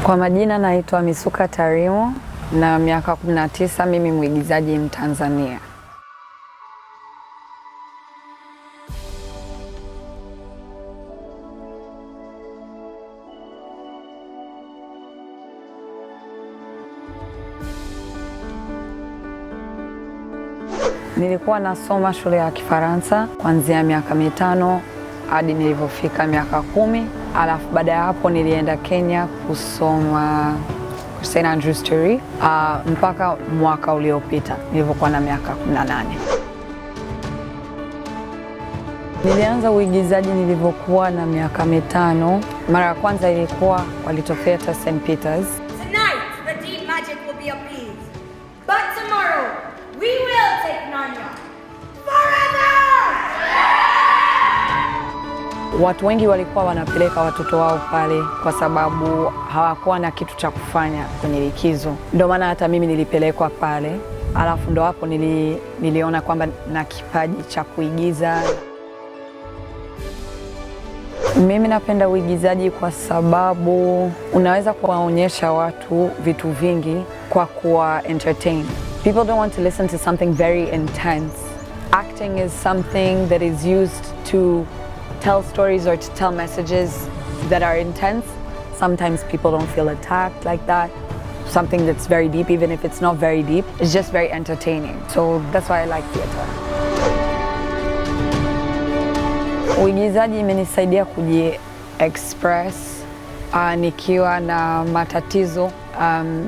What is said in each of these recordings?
Kwa majina naitwa Misuka Tarimo na miaka 19, mimi mwigizaji Mtanzania. Nilikuwa nasoma shule ya Kifaransa kuanzia miaka 5 hadi nilipofika miaka 10. Alafu baada ya hapo nilienda Kenya kusoma St. Andrew's mpaka mwaka uliopita nilipokuwa na miaka 18. Nilianza uigizaji nilipokuwa na miaka 5. Mara ya kwanza ilikuwa kwa Little Theatre St. Peter's. Tonight the deep magic will be appeased, but tomorrow we will take Narnia forever! Watu wengi walikuwa wanapeleka watoto wao pale kwa sababu hawakuwa na kitu cha kufanya kwenye likizo. Ndio maana hata mimi nilipelekwa pale. Alafu ndo hapo niliona kwamba na kipaji cha kuigiza. Mimi napenda uigizaji kwa sababu unaweza kuwaonyesha watu vitu vingi kwa kuwa entertain. People don't want to listen to something very intense. Acting is something that is used to tell stories or to tell messages that are intense. Sometimes people don't feel attacked like that. Something that's very deep, even if it's not very deep, it's just very entertaining. So that's why I like theater. Uigizaji imenisaidia kuji-express nikiwa na matatizo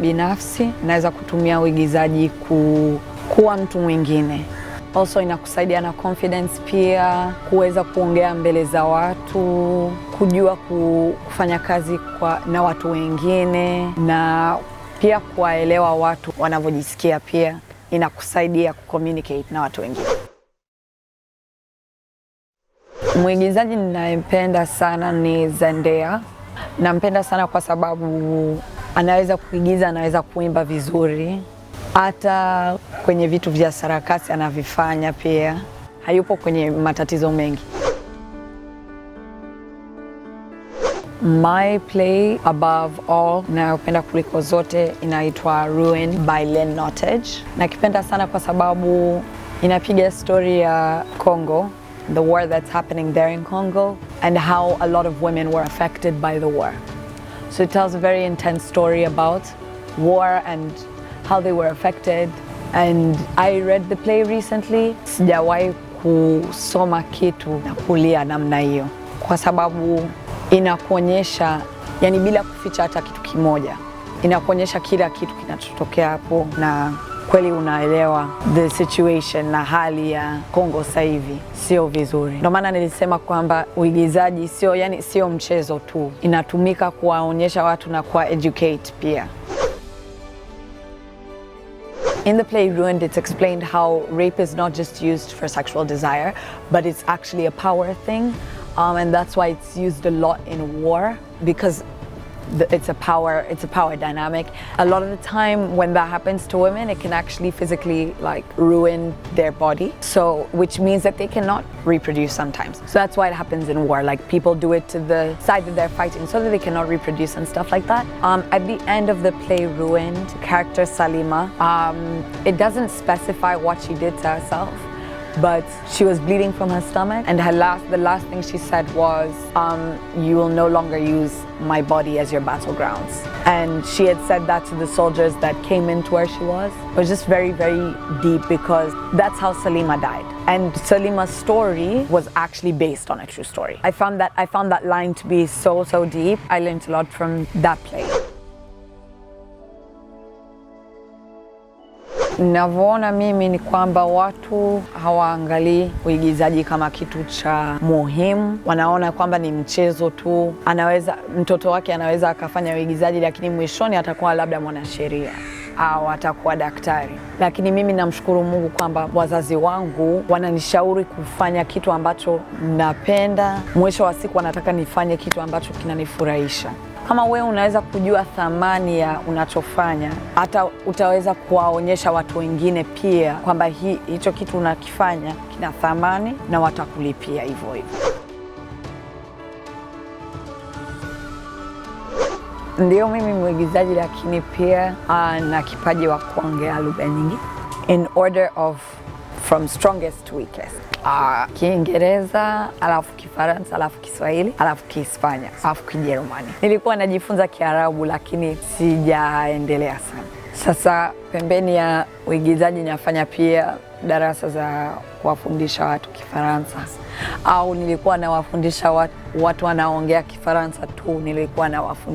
binafsi. Naweza kutumia uigizaji kuwa mtu mwingine. Also inakusaidia na confidence pia, kuweza kuongea mbele za watu, kujua kufanya kazi na watu wengine, na pia kuwaelewa watu wanavyojisikia. Pia inakusaidia kucommunicate na watu wengine. Mwigizaji ninayempenda sana ni Zendaya. Nampenda sana kwa sababu anaweza kuigiza, anaweza kuimba vizuri. Hata kwenye vitu vya sarakasi anavifanya pia. Hayupo kwenye matatizo mengi. My play above all nayopenda kuliko zote inaitwa Ruin by Len Nottage. Nakipenda sana kwa sababu inapiga story ya Congo, the war that's happening there in Congo, and how a lot of women were affected by the war. So it tells a very intense story about war and how they were affected. And I read the play recently. Sijawahi kusoma kitu na kulia namna hiyo, kwa sababu inakuonyesha, yani bila kuficha hata kitu kimoja, inakuonyesha kila kitu kinachotokea hapo, na kweli unaelewa the situation na hali ya Kongo sasa hivi sio vizuri. Ndio maana nilisema kwamba uigizaji sio mchezo tu, inatumika kuwaonyesha watu na kuwa educate pia. In the play Ruined, it's explained how rape is not just used for sexual desire, but it's actually a power thing. And that's why it's used a lot in war, because it's a power dynamic. A lot of the time when that happens to women, it can actually physically ruin their body. So, which means that they cannot reproduce sometimes. So that's why it happens in war. Like, people do it to the side that they're fighting so that they cannot reproduce and stuff like that. At the end of the play Ruined, character Salima, it doesn't specify what she did to herself, but she was bleeding from her stomach, and the last thing she said was, you will no longer use my body as your battlegrounds. And she had said that to the soldiers that came into where she was. It was just very, very deep, because that's how Salima died. And Salima's story was actually based on a true story. I found that line to be so deep. I learned a lot from that play. Navyoona mimi ni kwamba watu hawaangalii uigizaji kama kitu cha muhimu. Wanaona kwamba ni mchezo tu. Mtoto wake anaweza akafanya uigizaji, lakini mwishoni atakuwa labda mwanasheria au atakuwa daktari. Lakini mimi namshukuru Mungu kwamba wazazi wangu wananishauri kufanya kitu ambacho napenda. Mwisho wa siku wanataka nifanye kitu ambacho kinanifurahisha. Kama wewe unaweza kujua thamani ya unachofanya, hata utaweza kuwaonyesha watu wengine pia kwamba hicho kitu unakifanya kina thamani, na watakulipia hivyo hivyo. Ndio mimi mwigizaji, lakini pia na kipaji wa kuongea lugha nyingi. In order of from strongest to weakest. Kiingereza, alafu Kifaransa, alafu Kiswahili, alafu Kihispania, alafu Kijerumani. Nilikuwa najifunza Kiarabu lakini sijaendelea sana. Sasa pembeni ya uigizaji nafanya pia darasa za kuwafundisha watu Kifaransa, au nilikuwa nawafundisha watu wanaongea Kifaransa tu, nilikuwa nawafundisha